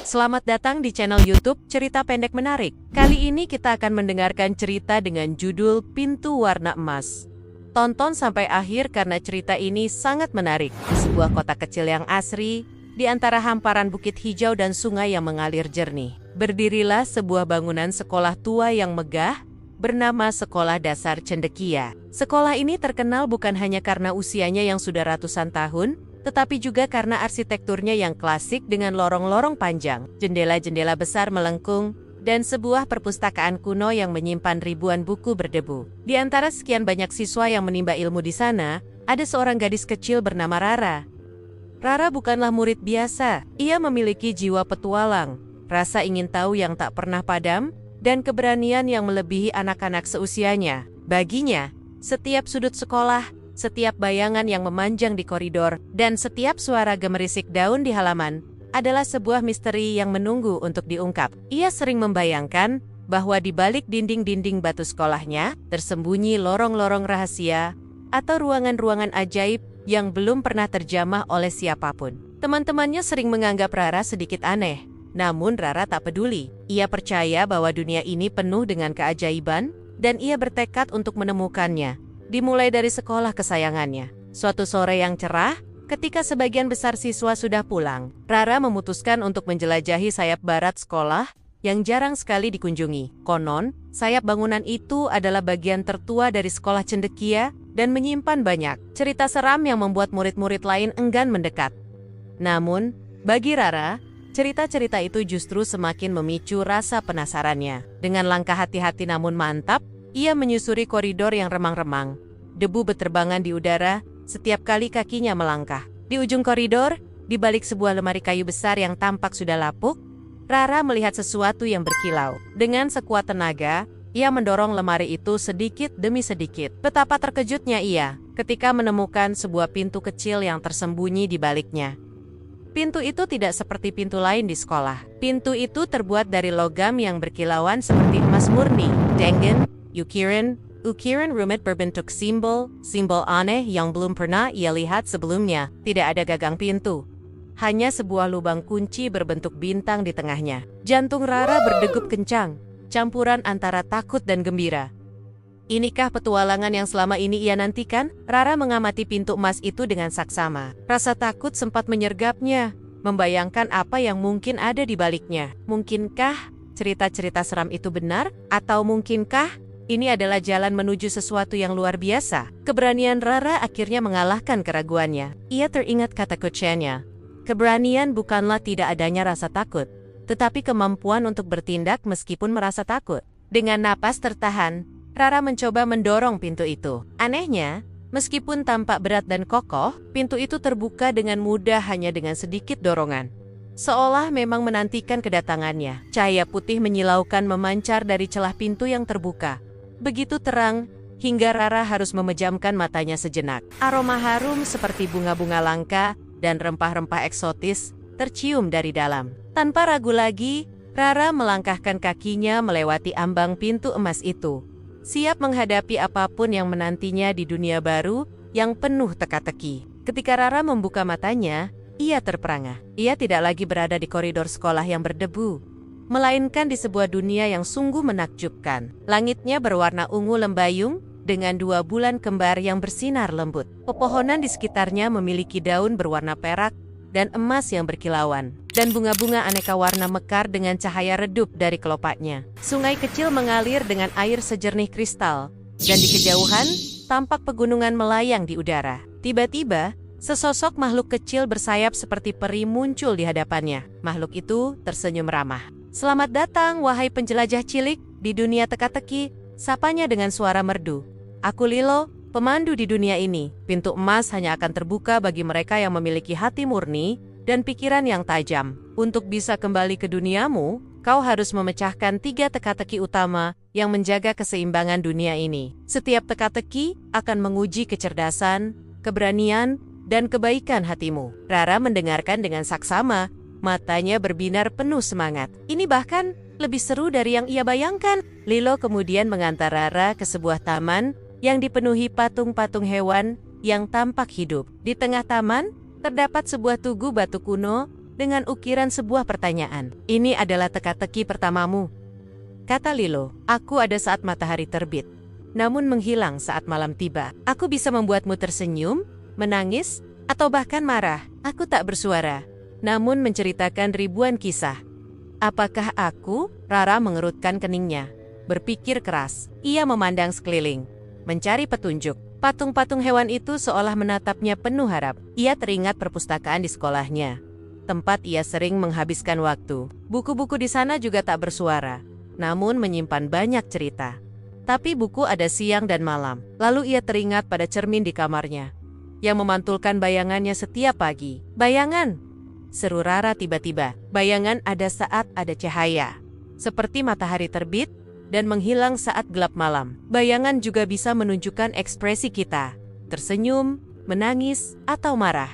Selamat datang di channel YouTube Cerita Pendek Menarik. Kali ini kita akan mendengarkan cerita dengan judul Pintu Warna Emas. Tonton sampai akhir karena cerita ini sangat menarik. Sebuah kota kecil yang asri, di antara hamparan bukit hijau dan sungai yang mengalir jernih. Berdirilah sebuah bangunan sekolah tua yang megah, bernama Sekolah Dasar Cendekia. Sekolah ini terkenal bukan hanya karena usianya yang sudah ratusan tahun, tetapi juga karena arsitekturnya yang klasik dengan lorong-lorong panjang, jendela-jendela besar melengkung, dan sebuah perpustakaan kuno yang menyimpan ribuan buku berdebu. Di antara sekian banyak siswa yang menimba ilmu di sana, ada seorang gadis kecil bernama Rara. Rara bukanlah murid biasa, ia memiliki jiwa petualang, rasa ingin tahu yang tak pernah padam, dan keberanian yang melebihi anak-anak seusianya. Baginya, setiap sudut sekolah, setiap bayangan yang memanjang di koridor, dan setiap suara gemerisik daun di halaman adalah sebuah misteri yang menunggu untuk diungkap. Ia sering membayangkan bahwa di balik dinding-dinding batu sekolahnya tersembunyi lorong-lorong rahasia atau ruangan-ruangan ajaib yang belum pernah terjamah oleh siapapun. Teman-temannya sering menganggap Rara sedikit aneh, namun Rara tak peduli. Ia percaya bahwa dunia ini penuh dengan keajaiban, dan ia bertekad untuk menemukannya. Dimulai dari sekolah kesayangannya. Suatu sore yang cerah, ketika sebagian besar siswa sudah pulang, Rara memutuskan untuk menjelajahi sayap barat sekolah yang jarang sekali dikunjungi. Konon, sayap bangunan itu adalah bagian tertua dari sekolah Cendekia dan menyimpan banyak cerita seram yang membuat murid-murid lain enggan mendekat. Namun, bagi Rara, cerita-cerita itu justru semakin memicu rasa penasarannya. Dengan langkah hati-hati namun mantap, ia menyusuri koridor yang remang-remang. Debu beterbangan di udara setiap kali kakinya melangkah. Di ujung koridor, di balik sebuah lemari kayu besar yang tampak sudah lapuk, Rara melihat sesuatu yang berkilau. Dengan sekuat tenaga, ia mendorong lemari itu sedikit demi sedikit. Betapa terkejutnya ia ketika menemukan sebuah pintu kecil yang tersembunyi di baliknya. Pintu itu tidak seperti pintu lain di sekolah. Pintu itu terbuat dari logam yang berkilauan seperti emas murni. Dengen, ukiran rumit berbentuk simbol aneh yang belum pernah ia lihat sebelumnya. Tidak ada gagang pintu, hanya sebuah lubang kunci berbentuk bintang di tengahnya. Jantung Rara berdegup kencang, campuran antara takut dan gembira. Inikah petualangan yang selama ini ia nantikan? Rara mengamati pintu emas itu dengan saksama. Rasa takut sempat menyergapnya, membayangkan apa yang mungkin ada di baliknya. Mungkinkah cerita-cerita seram itu benar? Atau mungkinkah ini adalah jalan menuju sesuatu yang luar biasa? Keberanian Rara akhirnya mengalahkan keraguannya. Ia teringat kata coachnya. Keberanian bukanlah tidak adanya rasa takut, tetapi kemampuan untuk bertindak meskipun merasa takut. Dengan napas tertahan, Rara mencoba mendorong pintu itu. Anehnya, meskipun tampak berat dan kokoh, pintu itu terbuka dengan mudah hanya dengan sedikit dorongan. Seolah memang menantikan kedatangannya. Cahaya putih menyilaukan memancar dari celah pintu yang terbuka. Begitu terang, hingga Rara harus memejamkan matanya sejenak. Aroma harum seperti bunga-bunga langka dan rempah-rempah eksotis tercium dari dalam. Tanpa ragu lagi, Rara melangkahkan kakinya melewati ambang pintu emas itu, siap menghadapi apapun yang menantinya di dunia baru yang penuh teka-teki. Ketika Rara membuka matanya, ia terperangah. Ia tidak lagi berada di koridor sekolah yang berdebu, melainkan di sebuah dunia yang sungguh menakjubkan. Langitnya berwarna ungu lembayung dengan 2 bulan kembar yang bersinar lembut. Pepohonan di sekitarnya memiliki daun berwarna perak dan emas yang berkilauan, dan bunga-bunga aneka warna mekar dengan cahaya redup dari kelopaknya. Sungai kecil mengalir dengan air sejernih kristal, dan di kejauhan tampak pegunungan melayang di udara. Tiba-tiba, sesosok makhluk kecil bersayap seperti peri muncul di hadapannya. Makhluk itu tersenyum ramah. "Selamat datang, wahai penjelajah cilik, di dunia teka-teki," sapanya dengan suara merdu. "Aku Lilo, pemandu di dunia ini. Pintu emas hanya akan terbuka bagi mereka yang memiliki hati murni dan pikiran yang tajam. Untuk bisa kembali ke duniamu, kau harus memecahkan 3 teka-teki utama yang menjaga keseimbangan dunia ini. Setiap teka-teki akan menguji kecerdasan, keberanian, dan kebaikan hatimu." Rara mendengarkan dengan saksama, matanya berbinar penuh semangat. Ini bahkan lebih seru dari yang ia bayangkan. Lilo kemudian mengantar Rara ke sebuah taman yang dipenuhi patung-patung hewan yang tampak hidup. Di tengah taman, terdapat sebuah tugu batu kuno dengan ukiran sebuah pertanyaan. "Ini adalah teka-teki pertamamu," kata Lilo. "Aku ada saat matahari terbit, namun menghilang saat malam tiba. Aku bisa membuatmu tersenyum, menangis, atau bahkan marah. Aku tak bersuara, namun menceritakan ribuan kisah." "Apakah aku?" Rara mengerutkan keningnya. Berpikir keras, ia memandang sekeliling, mencari petunjuk. Patung-patung hewan itu seolah menatapnya penuh harap. Ia teringat perpustakaan di sekolahnya, tempat ia sering menghabiskan waktu. Buku-buku di sana juga tak bersuara, namun menyimpan banyak cerita. Tapi buku ada siang dan malam. Lalu ia teringat pada cermin di kamarnya, yang memantulkan bayangannya setiap pagi. "Bayangan!" seru Rara tiba-tiba. Bayangan ada saat ada cahaya, seperti matahari terbit dan menghilang saat gelap malam. Bayangan juga bisa menunjukkan ekspresi kita, tersenyum, menangis, atau marah.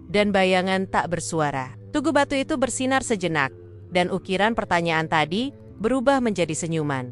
Dan bayangan tak bersuara. Tugu batu itu bersinar sejenak, dan ukiran pertanyaan tadi berubah menjadi senyuman.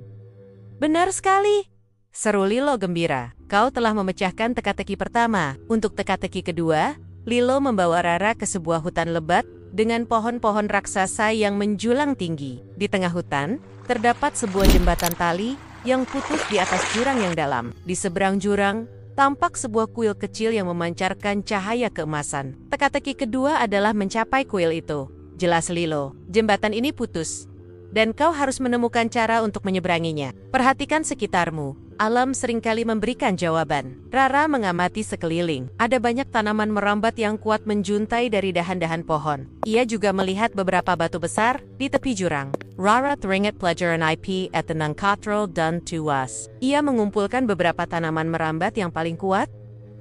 "Benar sekali!" seru Lilo gembira. "Kau telah memecahkan teka-teki pertama. Untuk teka-teki kedua, Lilo membawa Rara ke sebuah hutan lebat dengan pohon-pohon raksasa yang menjulang tinggi. Di tengah hutan, terdapat sebuah jembatan tali yang putus di atas jurang yang dalam. Di seberang jurang, tampak sebuah kuil kecil yang memancarkan cahaya keemasan. Teka-teki kedua adalah mencapai kuil itu," jelas Lilo. "Jembatan ini putus, dan kau harus menemukan cara untuk menyeberanginya. Perhatikan sekitarmu. Alam seringkali memberikan jawaban." Rara mengamati sekeliling. Ada banyak tanaman merambat yang kuat menjuntai dari dahan-dahan pohon. Ia juga melihat beberapa batu besar di tepi jurang. Rara teringat pelajaran IP at the Nangkatro dan Tuas. Ia mengumpulkan beberapa tanaman merambat yang paling kuat,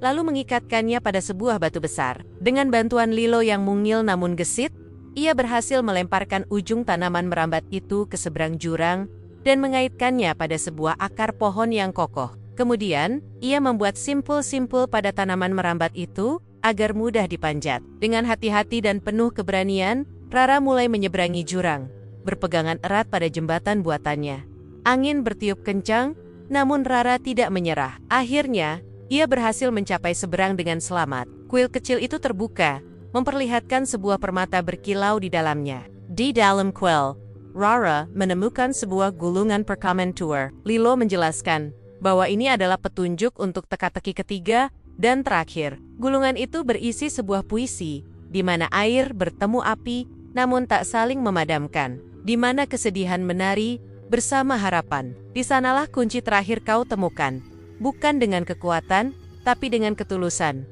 lalu mengikatkannya pada sebuah batu besar. Dengan bantuan Lilo yang mungil namun gesit, ia berhasil melemparkan ujung tanaman merambat itu ke seberang jurang dan mengaitkannya pada sebuah akar pohon yang kokoh. Kemudian, ia membuat simpul-simpul pada tanaman merambat itu agar mudah dipanjat. Dengan hati-hati dan penuh keberanian, Rara mulai menyeberangi jurang, berpegangan erat pada jembatan buatannya. Angin bertiup kencang, namun Rara tidak menyerah. Akhirnya, ia berhasil mencapai seberang dengan selamat. Kuil kecil itu terbuka, memperlihatkan sebuah permata berkilau di dalamnya. Di dalam kuil, Rara menemukan sebuah gulungan perkamentur. Lilo menjelaskan bahwa ini adalah petunjuk untuk teka-teki ketiga dan terakhir. Gulungan itu berisi sebuah puisi, di mana air bertemu api namun tak saling memadamkan, di mana kesedihan menari bersama harapan. Di sanalah kunci terakhir kau temukan, bukan dengan kekuatan, tapi dengan ketulusan.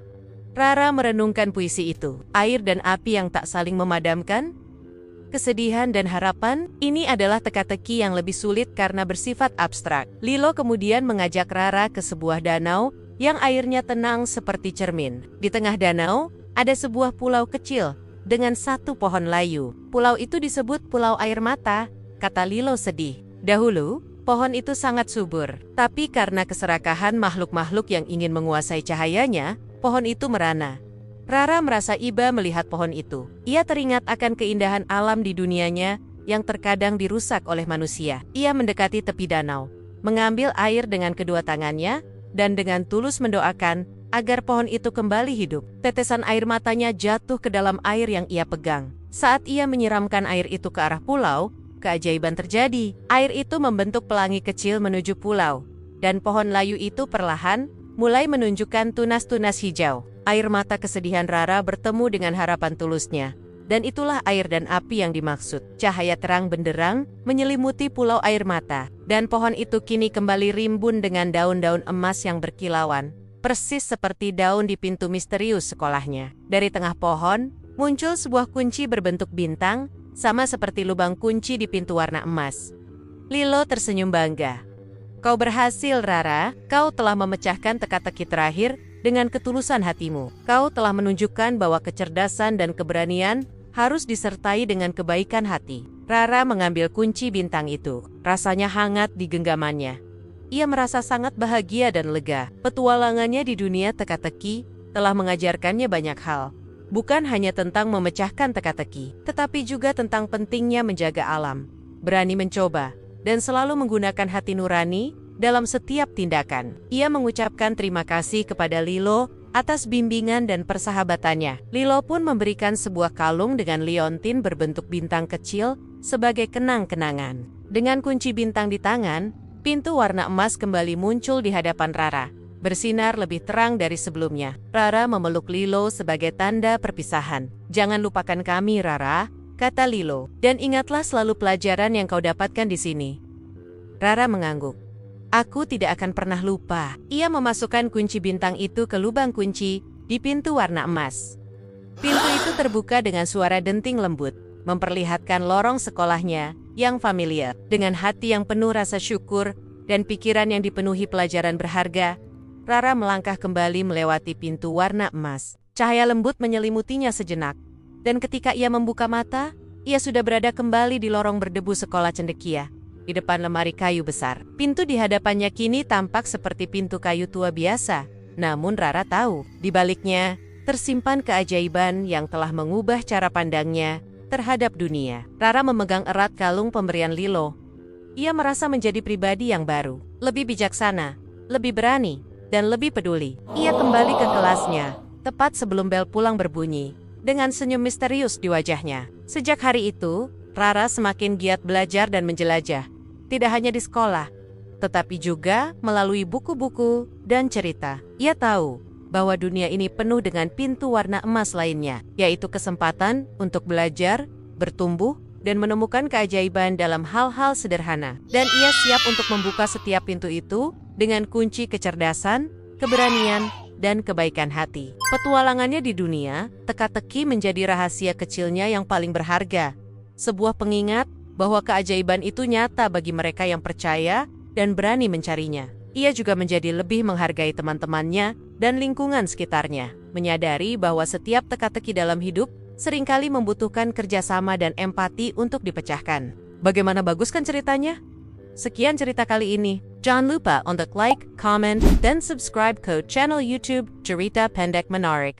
Rara merenungkan puisi itu. Air dan api yang tak saling memadamkan, kesedihan dan harapan, ini adalah teka-teki yang lebih sulit karena bersifat abstrak. Lilo kemudian mengajak Rara ke sebuah danau yang airnya tenang seperti cermin. Di tengah danau, ada sebuah pulau kecil dengan satu pohon layu. Pulau itu disebut Pulau Air Mata, kata Lilo sedih. Dahulu, pohon itu sangat subur, tapi karena keserakahan makhluk-makhluk yang ingin menguasai cahayanya, pohon itu merana. Rara merasa iba melihat pohon itu. Ia teringat akan keindahan alam di dunianya yang terkadang dirusak oleh manusia. Ia mendekati tepi danau, mengambil air dengan kedua tangannya, dan dengan tulus mendoakan agar pohon itu kembali hidup. Tetesan air matanya jatuh ke dalam air yang ia pegang. Saat ia menyiramkan air itu ke arah pulau, keajaiban terjadi. Air itu membentuk pelangi kecil menuju pulau, dan pohon layu itu perlahan mulai menunjukkan tunas-tunas hijau. Air mata kesedihan Rara bertemu dengan harapan tulusnya, dan itulah air dan api yang dimaksud. Cahaya terang benderang menyelimuti pulau air mata, dan pohon itu kini kembali rimbun dengan daun-daun emas yang berkilauan, persis seperti daun di pintu misterius sekolahnya. Dari tengah pohon, muncul sebuah kunci berbentuk bintang, sama seperti lubang kunci di pintu warna emas. Lilo tersenyum bangga. Kau berhasil, Rara. Kau telah memecahkan teka-teki terakhir dengan ketulusan hatimu. Kau telah menunjukkan bahwa kecerdasan dan keberanian harus disertai dengan kebaikan hati. Rara mengambil kunci bintang itu. Rasanya hangat di genggamannya. Ia merasa sangat bahagia dan lega. Petualangannya di dunia teka-teki telah mengajarkannya banyak hal. Bukan hanya tentang memecahkan teka-teki, tetapi juga tentang pentingnya menjaga alam, berani mencoba, dan selalu menggunakan hati nurani dalam setiap tindakan. Ia mengucapkan terima kasih kepada Lilo atas bimbingan dan persahabatannya. Lilo pun memberikan sebuah kalung dengan liontin berbentuk bintang kecil sebagai kenang-kenangan. Dengan kunci bintang di tangan, pintu warna emas kembali muncul di hadapan Rara, bersinar lebih terang dari sebelumnya. Rara memeluk Lilo sebagai tanda perpisahan. "Jangan lupakan kami, Rara," kata Lilo. "Dan ingatlah selalu pelajaran yang kau dapatkan di sini." Rara mengangguk. "Aku tidak akan pernah lupa." Ia memasukkan kunci bintang itu ke lubang kunci di pintu warna emas. Pintu itu terbuka dengan suara denting lembut, memperlihatkan lorong sekolahnya yang familiar. Dengan hati yang penuh rasa syukur dan pikiran yang dipenuhi pelajaran berharga, Rara melangkah kembali melewati pintu warna emas. Cahaya lembut menyelimutinya sejenak, dan ketika ia membuka mata, ia sudah berada kembali di lorong berdebu sekolah cendekia, di depan lemari kayu besar. Pintu di hadapannya kini tampak seperti pintu kayu tua biasa, namun Rara tahu, di baliknya tersimpan keajaiban yang telah mengubah cara pandangnya terhadap dunia. Rara memegang erat kalung pemberian Lilo. Ia merasa menjadi pribadi yang baru, lebih bijaksana, lebih berani, dan lebih peduli. Ia kembali ke kelasnya, tepat sebelum bel pulang berbunyi, dengan senyum misterius di wajahnya. Sejak hari itu, Rara semakin giat belajar dan menjelajah, tidak hanya di sekolah, tetapi juga melalui buku-buku dan cerita. Ia tahu bahwa dunia ini penuh dengan pintu warna emas lainnya, yaitu kesempatan untuk belajar, bertumbuh, dan menemukan keajaiban dalam hal-hal sederhana. Dan ia siap untuk membuka setiap pintu itu dengan kunci kecerdasan, keberanian, dan kebaikan hati. Petualangannya di dunia, teka-teki menjadi rahasia kecilnya yang paling berharga. Sebuah pengingat bahwa keajaiban itu nyata bagi mereka yang percaya dan berani mencarinya. Ia juga menjadi lebih menghargai teman-temannya dan lingkungan sekitarnya, menyadari bahwa setiap teka-teki dalam hidup seringkali membutuhkan kerjasama dan empati untuk dipecahkan. Bagaimana bagus kan ceritanya? Sekian cerita kali ini. Jangan lupa untuk like, comment, dan subscribe ke channel YouTube Cerita Pendek Menarik.